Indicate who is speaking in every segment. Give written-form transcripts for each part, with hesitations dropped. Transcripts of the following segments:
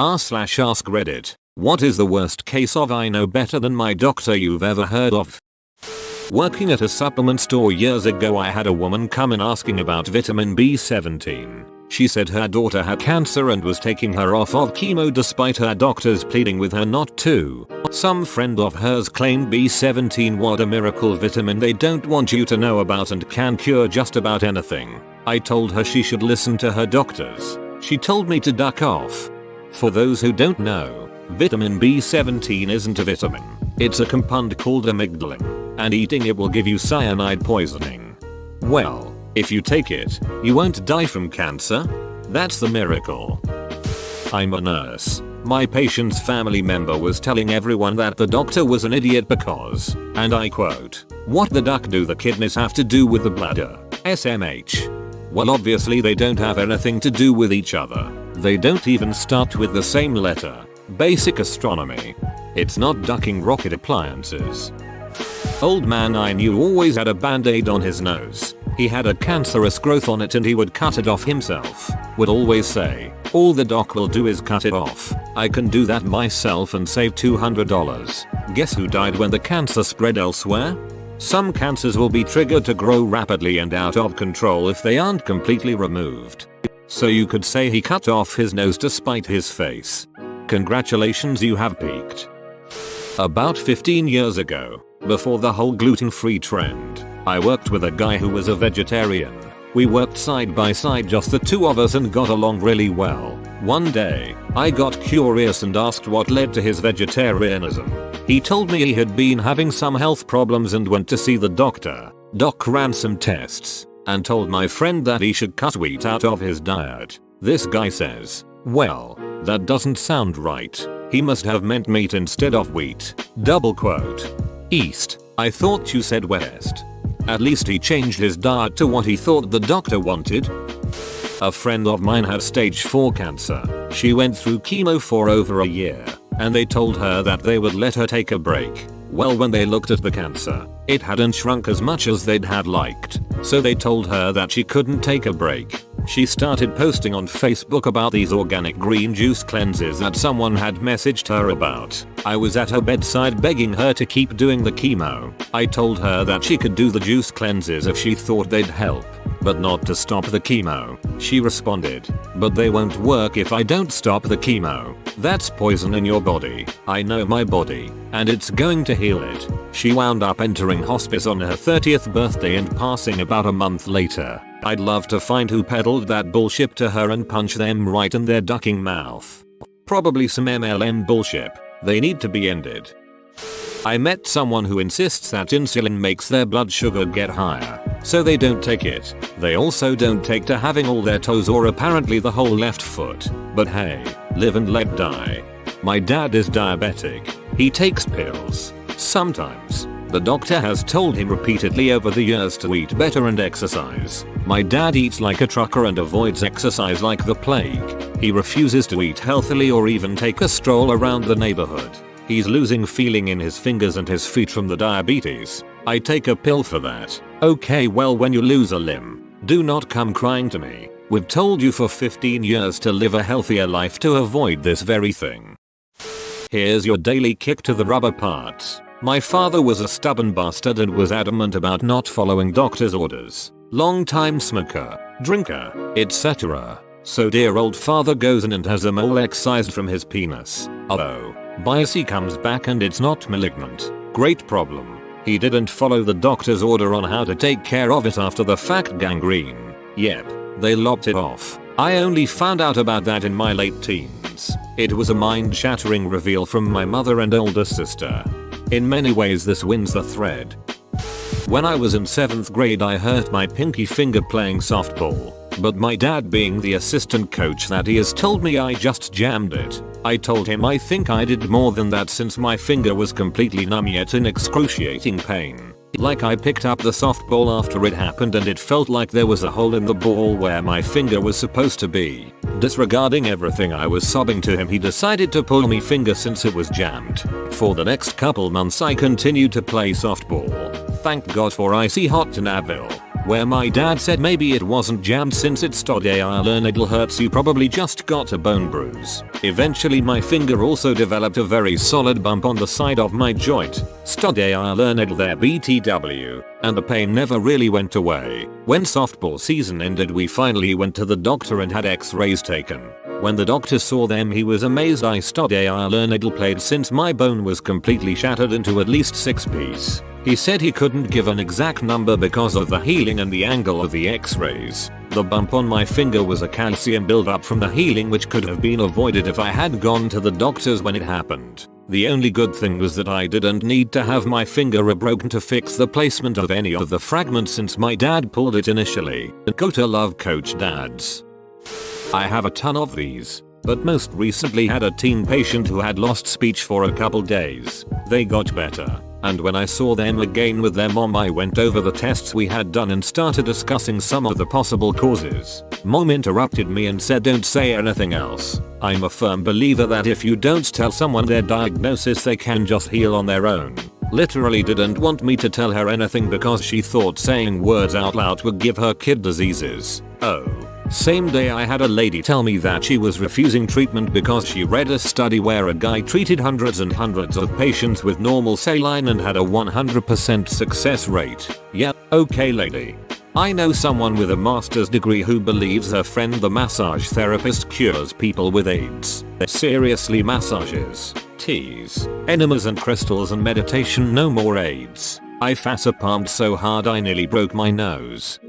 Speaker 1: r/AskReddit. What is the worst case of I know better than my doctor you've ever heard of? Working at a supplement store years ago, I had a woman come in asking about vitamin B17. She said her daughter had cancer and was taking her off of chemo despite her doctors pleading with her not to. Some friend of hers claimed B17 was a miracle vitamin they don't want you to know about and can cure just about anything. I told her she should listen to her doctors. She told me to duck off. For those who don't know, vitamin B17 isn't a vitamin. It's a compound called amygdalin, and eating it will give you cyanide poisoning. Well, if you take it, you won't die from cancer? That's the miracle. I'm a nurse. My patient's family member was telling everyone that the doctor was an idiot because, and I quote, "What the duck do the kidneys have to do with the bladder? SMH. Well, obviously they don't have anything to do with each other. They don't even start with the same letter. Basic astronomy. It's not ducking rocket appliances." Old man I knew always had a band-aid on his nose. He had a cancerous growth on it and he would cut it off himself. Would always say, "All the doc will do is cut it off. I can do that myself and save $200. Guess who died when the cancer spread elsewhere? Some cancers will be triggered to grow rapidly and out of control if they aren't completely removed. So you could say he cut off his nose to spite his face. Congratulations, you have peaked. About 15 years ago, before the whole gluten-free trend, I worked with a guy who was a vegetarian. We worked side by side, just the two of us, and got along really well. One day, I got curious and asked what led to his vegetarianism. He told me he had been having some health problems and went to see the doctor. Doc ran some tests and told my friend that he should cut wheat out of his diet. This guy says, "Well, that doesn't sound right. He must have meant meat instead of wheat." Double quote. East. I thought you said west. At least he changed his diet to what he thought the doctor wanted. A friend of mine had stage 4 cancer. She went through chemo for over a year, and they told her that they would let her take a break. Well, when they looked at the cancer, it hadn't shrunk as much as they'd had liked, so they told her that she couldn't take a break. She started posting on Facebook about these organic green juice cleanses that someone had messaged her about. I was at her bedside begging her to keep doing the chemo. I told her that she could do the juice cleanses if she thought they'd help, but not to stop the chemo. She responded, "But they won't work if I don't stop the chemo. That's poison in your body. I know my body, and it's going to heal it." She wound up entering hospice on her 30th birthday and passing about a month later. I'd love to find who peddled that bullshit to her and punch them right in their ducking mouth. Probably some MLM bullshit. They need to be ended. I met someone who insists that insulin makes their blood sugar get higher, so they don't take it. They also don't take to having all their toes or apparently the whole left foot. But hey, live and let die. My dad is diabetic. He takes pills. Sometimes. The doctor has told him repeatedly over the years to eat better and exercise. My dad eats like a trucker and avoids exercise like the plague. He refuses to eat healthily or even take a stroll around the neighborhood. He's losing feeling in his fingers and his feet from the diabetes. I take a pill for that. Okay, well, when you lose a limb, do not come crying to me. We've told you for 15 years to live a healthier life to avoid this very thing. Here's your daily kick to the rubber parts. My father was a stubborn bastard and was adamant about not following doctor's orders. Long-time smoker, drinker, etc. So dear old father goes in and has a mole excised from his penis. Oh, biopsy comes back and it's not malignant. Great problem. He didn't follow the doctor's order on how to take care of it after the fact gangrene. Yep, they lopped it off. I only found out about that in my late teens. It was a mind-shattering reveal from my mother and older sister. In many ways this wins the thread. When I was in 7th grade I hurt my pinky finger playing softball, but my dad, being the assistant coach that he is, told me I just jammed it. I told him I think I did more than that since my finger was completely numb yet in excruciating pain. Like I picked up the softball after it happened and it felt like there was a hole in the ball where my finger was supposed to be. Disregarding everything, I was sobbing to him. He decided to pull me finger since it was jammed. For the next couple months I continued to play softball. Thank God for icy hot Advil. where my dad said maybe it wasn't jammed since it stodayarlernagel hurts, you probably just got a bone bruise. Eventually my finger also developed a very solid bump on the side of my joint, stodayarlernagel there BTW, and the pain never really went away. When softball season ended we finally went to the doctor and had x-rays taken. When the doctor saw them he was amazed I stodayarlernagel played since my bone was completely shattered into at least 6 pieces. He said he couldn't give an exact number because of the healing and the angle of the x-rays. The bump on my finger was a calcium buildup from the healing which could have been avoided if I had gone to the doctors when it happened. The only good thing was that I didn't need to have my finger rebroken to fix the placement of any of the fragments since my dad pulled it initially. Gotta love coach dads. I have a ton of these, but most recently had a teen patient who had lost speech for a couple days. They got better, and when I saw them again with their mom I went over the tests we had done and started discussing some of the possible causes. Mom interrupted me and said don't say anything else. I'm a firm believer that if you don't tell someone their diagnosis they can just heal on their own. Literally didn't want me to tell her anything because she thought saying words out loud would give her kid diseases. Oh. Same day I had a lady tell me that she was refusing treatment because she read a study where a guy treated hundreds and hundreds of patients with normal saline and had a 100% success rate. Yeah, okay lady. I know someone with a master's degree who believes her friend the massage therapist cures people with AIDS. Seriously, massages, teas, enemas and crystals and meditation, no more AIDS. I facepalmed so hard I nearly broke my nose.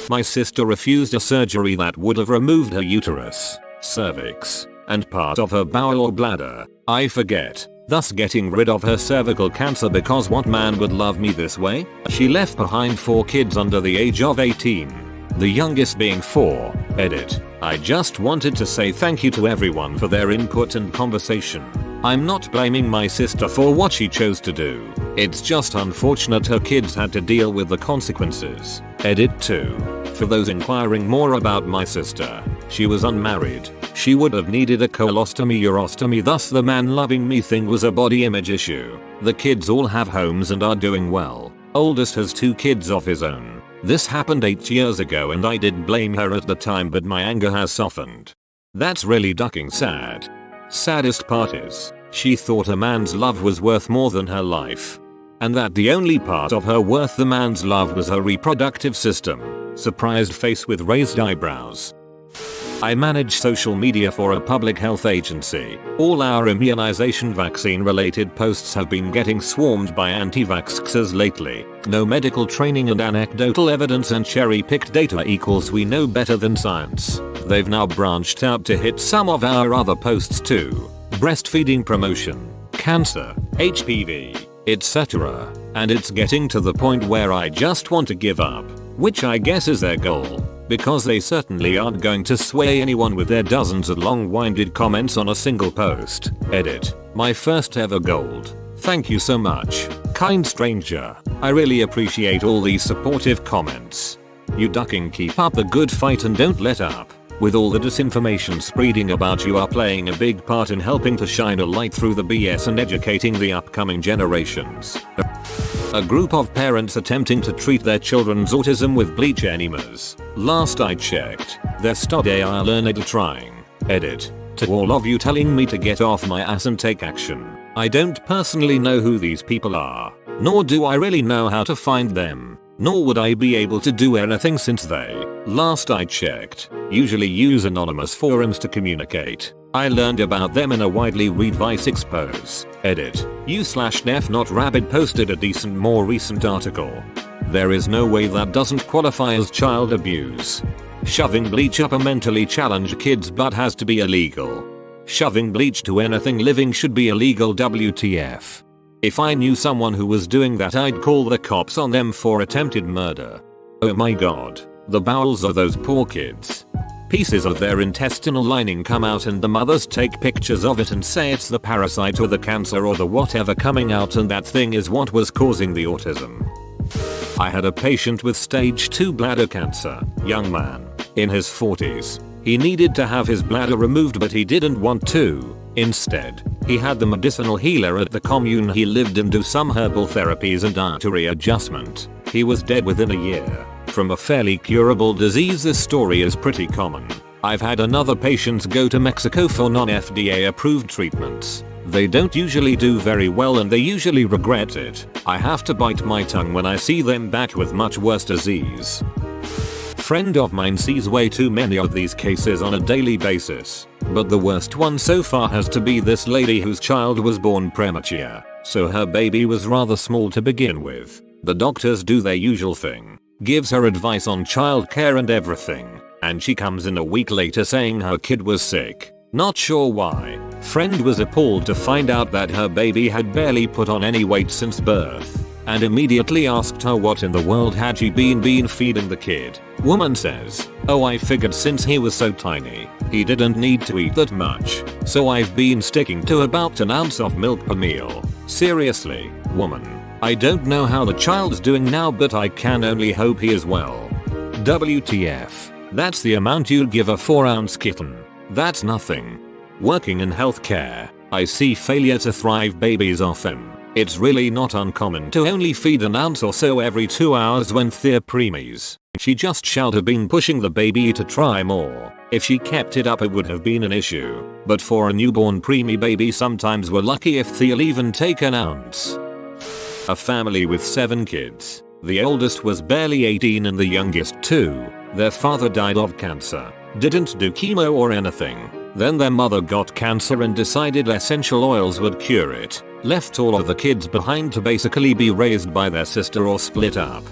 Speaker 1: My sister refused a surgery that would have removed her uterus, cervix, and part of her bowel or bladder, I forget, thus getting rid of her cervical cancer because what man would love me this way? She left behind 4 kids under the age of 18, the youngest being 4. Edit. I just wanted to say thank you to everyone for their input and conversation. I'm not blaming my sister for what she chose to do. It's just unfortunate her kids had to deal with the consequences. Edit 2. For those inquiring more about my sister, she was unmarried. She would have needed a colostomy urostomy, thus the man loving me thing was a body image issue. The kids all have homes and are doing well. Oldest has 2 kids of his own. This happened 8 years ago and I did blame her at the time, but my anger has softened. That's really ducking sad. Saddest part is, she thought a man's love was worth more than her life. And that the only part of her worth the man's love was her reproductive system. Surprised face with raised eyebrows. I manage social media for a public health agency. All our immunization vaccine related posts have been getting swarmed by anti-vaxxers lately. No medical training and anecdotal evidence and cherry-picked data equals we know better than science. They've now branched out to hit some of our other posts too. Breastfeeding promotion, cancer, HPV, etc. And it's getting to the point where I just want to give up. Which I guess is their goal. Because they certainly aren't going to sway anyone with their dozens of long-winded comments on a single post. Edit. My first ever gold. Thank you so much, kind stranger. I really appreciate all these supportive comments. You ducking keep up the good fight and don't let up. With all the disinformation spreading about you are playing a big part in helping to shine a light through the BS and educating the upcoming generations. A group of parents attempting to treat their children's autism with bleach enemas. Last I checked, they're stodayarlernagel trying. Edit. To all of you telling me to get off my ass and take action. I don't personally know who these people are, nor do I really know how to find them. Nor would I be able to do anything since they, last I checked, usually use anonymous forums to communicate. I learned about them in a widely read Vice expose. Edit. U/Nef not Rabbit posted a decent more recent article. There is no way that doesn't qualify as child abuse. Shoving bleach up a mentally challenged kid's butt has to be illegal. Shoving bleach to anything living should be illegal, WTF. If I knew someone who was doing that I'd call the cops on them for attempted murder. Oh my god, the bowels of those poor kids. Pieces of their intestinal lining come out and the mothers take pictures of it and say it's the parasite or the cancer or the whatever coming out, and that thing is what was causing the autism. I had a patient with stage 2 bladder cancer, young man, in his 40s. He needed to have his bladder removed but he didn't want to. Instead, he had the medicinal healer at the commune he lived in do some herbal therapies and dietary adjustment. He was dead within a year. from a fairly curable disease. This story is pretty common. I've had another patient go to Mexico for non-FDA approved treatments. They don't usually do very well and they usually regret it. I have to bite my tongue when I see them back with much worse disease. Friend of mine sees way too many of these cases on a daily basis. But the worst one so far has to be this lady whose child was born premature. So her baby was rather small to begin with. The doctors do their usual thing. Gives her advice on childcare and everything. And she comes in a week later saying her kid was sick. Not sure why. Friend was appalled to find out that her baby had barely put on any weight since birth. And immediately asked her what in the world had she been feeding the kid. Woman says, "Oh, I figured since he was so tiny, he didn't need to eat that much. So I've been sticking to about an ounce of milk per meal." Seriously, woman. I don't know how the child's doing now, but I can only hope he is well. WTF. That's the amount you'd give a 4-ounce kitten. That's nothing. Working in healthcare, I see failure to thrive babies often. It's really not uncommon to only feed an ounce or so every 2 hours when they're preemies. She just should have been pushing the baby to try more. If she kept it up it would have been an issue. But for a newborn preemie baby, sometimes we're lucky if they'll even take an ounce. A family with 7 kids. The oldest was barely 18 and the youngest 2. Their father died of cancer. Didn't do chemo or anything. Then their mother got cancer and decided essential oils would cure it. Left all of the kids behind to basically be raised by their sister or split up.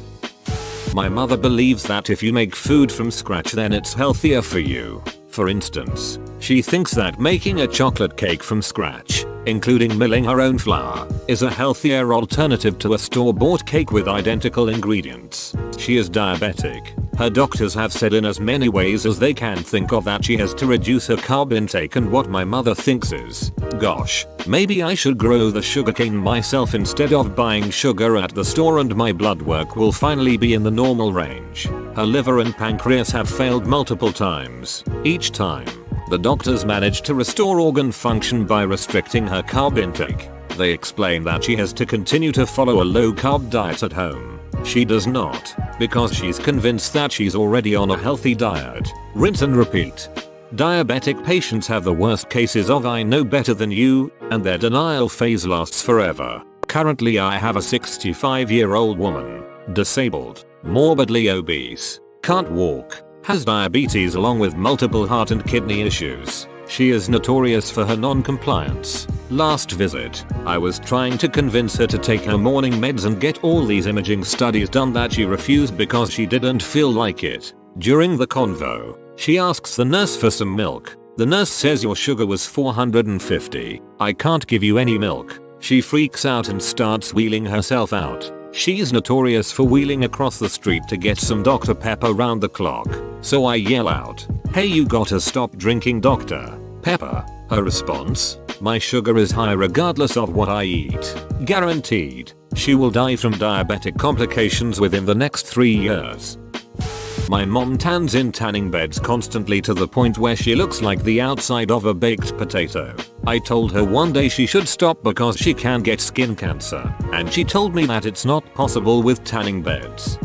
Speaker 1: My mother believes that if you make food from scratch then it's healthier for you. For instance, she thinks that making a chocolate cake from scratch, including milling her own flour, is a healthier alternative to a store-bought cake with identical ingredients. She is diabetic. Her doctors have said in as many ways as they can think of that she has to reduce her carb intake, and what my mother thinks is, gosh, maybe I should grow the sugarcane myself instead of buying sugar at the store and my blood work will finally be in the normal range. Her liver and pancreas have failed multiple times. Each time, the doctors managed to restore organ function by restricting her carb intake. They explain that she has to continue to follow a low-carb diet at home. She does not, because she's convinced that she's already on a healthy diet. Rinse and repeat. Diabetic patients have the worst cases of "I know better than you," and their denial phase lasts forever. Currently I have a 65-year-old woman, disabled, morbidly obese, can't walk, has diabetes along with multiple heart and kidney issues. She is notorious for her non-compliance. Last visit, I was trying to convince her to take her morning meds and get all these imaging studies done that she refused because she didn't feel like it. During the convo, she asks the nurse for some milk. The nurse says your sugar was 450. I can't give you any milk. She freaks out and starts wheeling herself out. She's notorious for wheeling across the street to get some Dr. Pepper round the clock. So I yell out, "Hey, you gotta stop drinking Dr. Pepper." Her response, "My sugar is high regardless of what I eat. Guaranteed. She will die from diabetic complications within the next 3 years." My mom tans in tanning beds constantly to the point where she looks like the outside of a baked potato. I told her one day she should stop because she can get skin cancer, and she told me that it's not possible with tanning beds.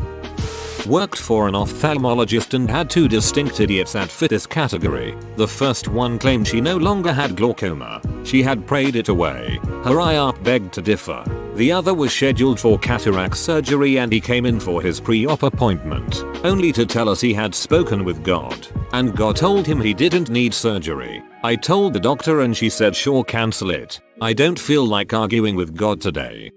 Speaker 1: Worked for an ophthalmologist and had 2 distinct idiots that fit this category. The first one claimed she no longer had glaucoma. She had prayed it away. Her eye-op begged to differ. The other was scheduled for cataract surgery and he came in for his pre-op appointment, only to tell us he had spoken with God, and God told him he didn't need surgery. I told the doctor and she said sure, cancel it. I don't feel like arguing with God today.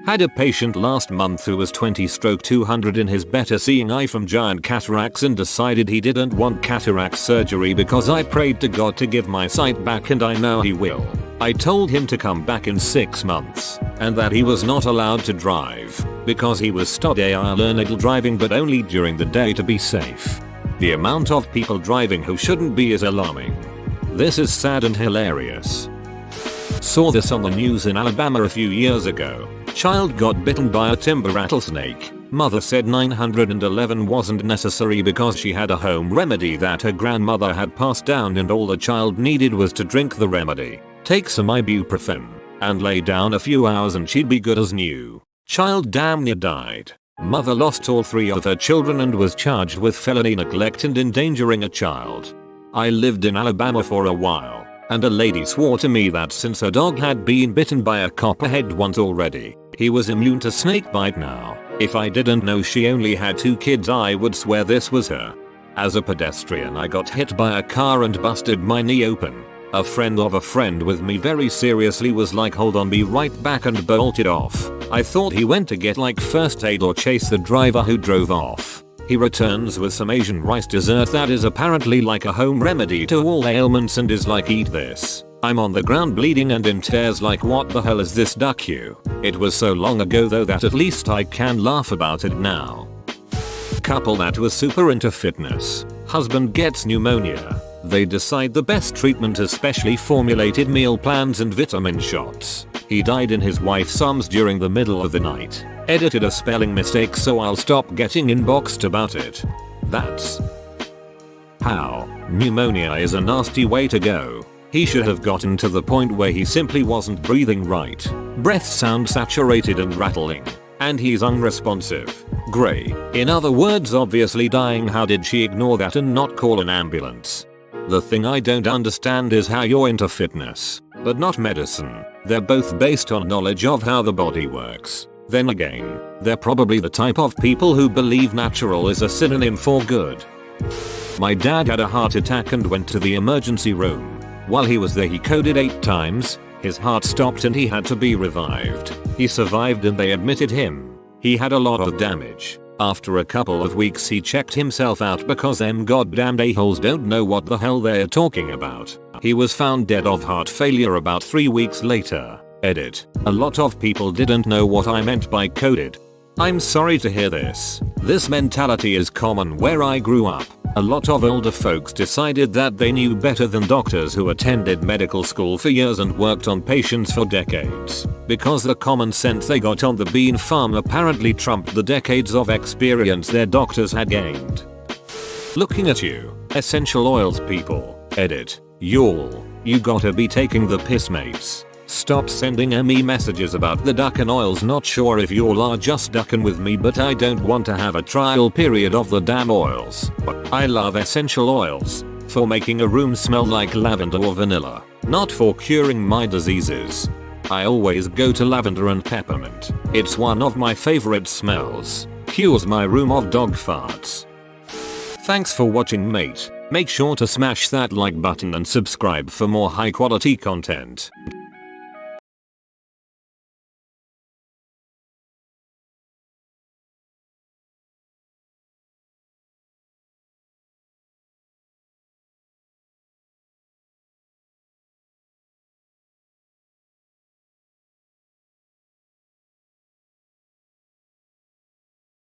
Speaker 1: Had a patient last month who was 20/200 in his better seeing eye from giant cataracts and decided he didn't want cataract surgery because I prayed to God to give my sight back and I know he will. I told him to come back in 6 months and that he was not allowed to drive because he was studying learned driving but only during the day to be safe. The amount of people driving who shouldn't be is alarming. This is sad and hilarious. Saw this on the news in Alabama a few years ago. Child got bitten by a timber rattlesnake. Mother said 911 wasn't necessary because she had a home remedy that her grandmother had passed down and all the child needed was to drink the remedy, take some ibuprofen, and lay down a few hours and she'd be good as new. Child damn near died. Mother lost all 3 of her children and was charged with felony neglect and endangering a child. I lived in Alabama for a while, and a lady swore to me that since her dog had been bitten by a copperhead once already, he was immune to snakebite now. If I didn't know she only had 2 kids, I would swear this was her. As a pedestrian, I got hit by a car and busted my knee open. A friend of a friend with me very seriously was like, hold on, be right back, and bolted off. I thought he went to get like first aid or chase the driver who drove off. He returns with some Asian rice dessert that is apparently like a home remedy to all ailments and is like, eat this. I'm on the ground bleeding and in tears like, what the hell is this, duck you? It was so long ago though that at least I can laugh about it now. Couple that was super into fitness. Husband gets pneumonia. They decide the best treatment is specially formulated meal plans and vitamin shots. He died in his wife's arms during the middle of the night. Edited a spelling mistake, so I'll stop getting inboxed about it. That's how. Pneumonia is a nasty way to go. He should have gotten to the point where he simply wasn't breathing right. Breath sounds saturated and rattling. And he's unresponsive. Gray. In other words, obviously dying. How did she ignore that and not call an ambulance? The thing I don't understand is how you're into fitness, but not medicine. They're both based on knowledge of how the body works. Then again, they're probably the type of people who believe natural is a synonym for good. My dad had a heart attack and went to the emergency room. While he was there, he coded 8 times, his heart stopped and he had to be revived. He survived and they admitted him. He had a lot of damage. After a couple of weeks he checked himself out because them goddamn a-holes don't know what the hell they're talking about. He was found dead of heart failure about 3 weeks later. Edit. A lot of people didn't know what I meant by coded. I'm sorry to hear this. This mentality is common where I grew up. A lot of older folks decided that they knew better than doctors who attended medical school for years and worked on patients for decades. Because the common sense they got on the bean farm apparently trumped the decades of experience their doctors had gained. Looking at you, essential oils people. Edit. Y'all, you gotta be taking the piss, mates. Stop sending me messages about the duckin' oils. Not sure if y'all are just duckin' with me, but I don't want to have a trial period of the damn oils. I love essential oils for making a room smell like lavender or vanilla, not for curing my diseases. I always go to lavender and peppermint. It's one of my favorite smells. Cures my room of dog farts. Thanks for watching, mate. Make sure to smash that like button and subscribe for more high quality content.